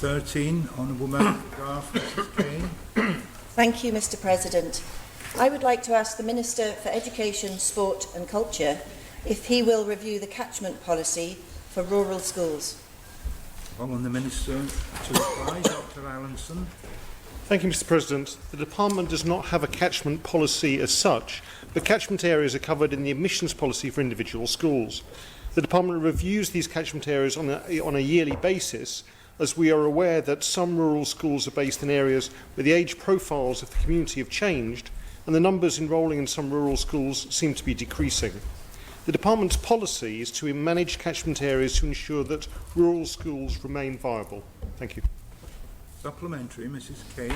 Q13, Honourable Member for Garff, Mrs Caine. Thank you, Mr President. I would like to ask the Minister for Education, Sport and Culture if he will review the catchment policy for rural schools. Following the Minister to reply, Dr Allinson. Thank you, Mr President. The Department does not have a catchment policy as such, but catchment areas are covered in the admissions policy for individual schools. The Department reviews these catchment areas on a yearly basis, as we are aware that some rural schools are based in areas where the age profiles of the community have changed and the numbers enrolling in some rural schools seem to be decreasing. The Department's policy is to manage catchment areas to ensure that rural schools remain viable. Thank you. Supplementary, Mrs Caine.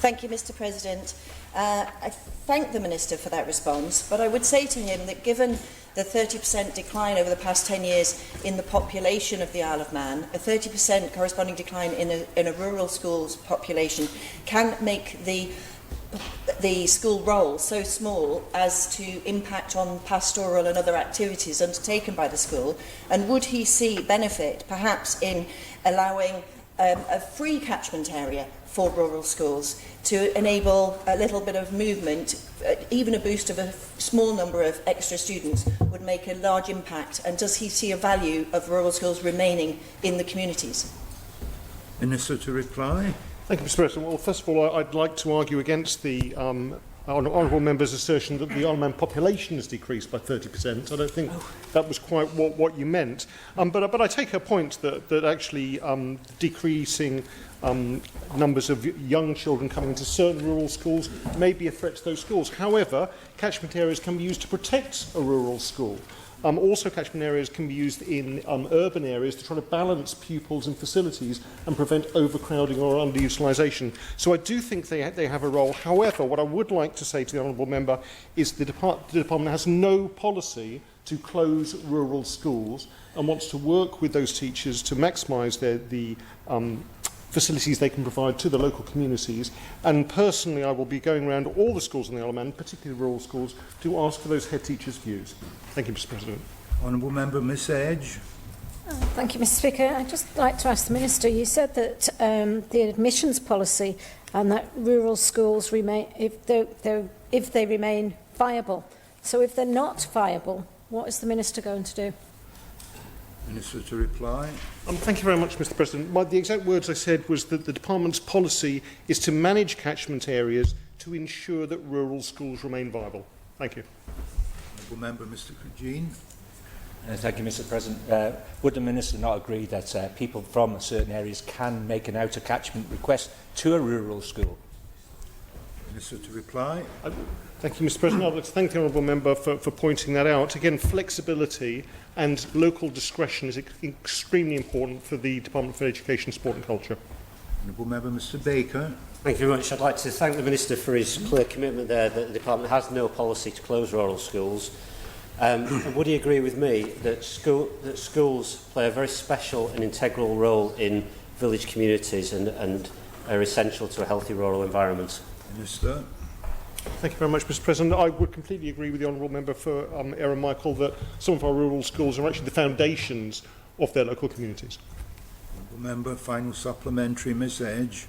Thank you, Mr President. I thank the Minister for that response, but I would say to him that given the 30% decline over the past 10 years in the population of the Isle of Man, a 30% corresponding decline in a rural school's population can make the school role so small as to impact on pastoral and other activities undertaken by the school, and would he see benefit perhaps in allowing a free catchment area for rural schools to enable a little bit of movement? Even a boost of a small number of extra students would make a large impact, and does he see a value of rural schools remaining in the communities? Minister to reply. Thank you, Mr President. Well, first of all, I'd like to argue against the honourable member's assertion that the Isle of Man population has decreased by 30%. I don't think that was quite what you meant. But I take her point that actually decreasing numbers of young children coming into certain rural schools may be a threat to those schools. However, catchment areas can be used to protect a rural school. Also, catchment areas can be used in urban areas to try to balance pupils and facilities and prevent overcrowding or underutilisation. So I do think they have a role. However, what I would like to say to the honourable member is the department has no policy to close rural schools and wants to work with those teachers to maximise the facilities they can provide to the local communities. And personally, I will be going around all the schools in the Isle of Man, particularly rural schools, to ask for those head teachers' views. Thank you, Mr President. Honourable Member, Miss Edge. Thank you, Mr Speaker. I'd just like to ask the Minister, you said that the admissions policy and that rural schools remain, if they remain viable. So if they're not viable, what is the Minister going to do? Minister to reply. Thank you very much, Mr President. The exact words I said was that the Department's policy is to manage catchment areas to ensure that rural schools remain viable. Thank you. Honourable Member, Mr Caine. Thank you, Mr President. Would the Minister not agree that people from certain areas can make an outer catchment request to a rural school? Minister to reply. Thank you, Mr President. I'd like to thank the honourable member for pointing that out. Again, flexibility and local discretion is extremely important for the Department for Education, Sport and Culture. Honourable Member, Mr Baker. Thank you very much. I'd like to thank the Minister for his clear commitment there that the Department has no policy to close rural schools. And would he agree with me that schools play a very special and integral role in village communities and are essential to a healthy rural environment? Minister. Thank you very much, Mr President. I would completely agree with the honourable member for Aaron Michael that some of our rural schools are actually the foundations of their local communities. Honourable Member, final supplementary, Miss Edge.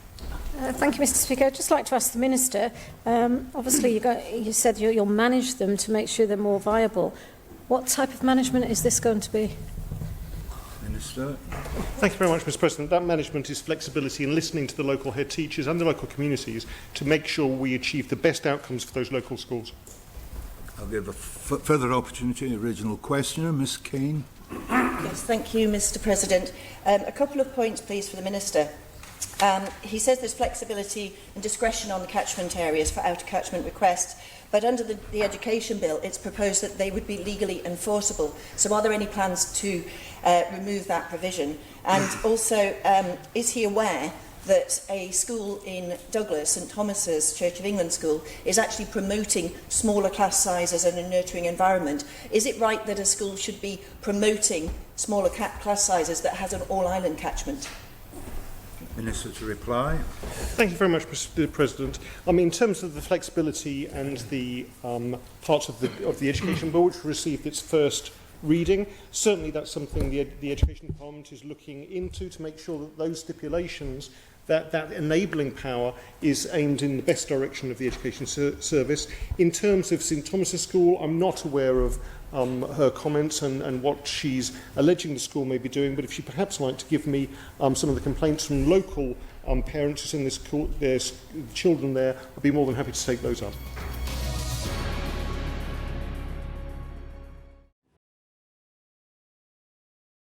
Thank you, Mr Speaker. I'd just like to ask the Minister, obviously you said you'll manage them to make sure they're more viable. What type of management is this going to be? Minister. Thank you very much, Mr President. That management is flexibility in listening to the local head teachers and the local communities to make sure we achieve the best outcomes for those local schools. I'll give a further opportunity. Original questioner, Miss Caine. Yes, thank you, Mr President. A couple of points, please, for the Minister. He says there's flexibility and discretion on the catchment areas for outer catchment requests, but under the Education Bill, it's proposed that they would be legally enforceable. So are there any plans to remove that provision? And also, is he aware that a school in Douglas, St Thomas's Church of England School, is actually promoting smaller class sizes and a nurturing environment? Is it right that a school should be promoting smaller class sizes that has an all-island catchment? Minister to reply. Thank you very much, Mr President. In terms of the flexibility and the parts of the Education Bill which received its first reading. Certainly that's something the Education Department is looking into to make sure that those stipulations, that enabling power is aimed in the best direction of the education service. In terms of St Thomas's School, I'm not aware of her comments and what she's alleging the school may be doing, but if she'd perhaps like to give me some of the complaints from local parents who send their children there, I'd be more than happy to take those up.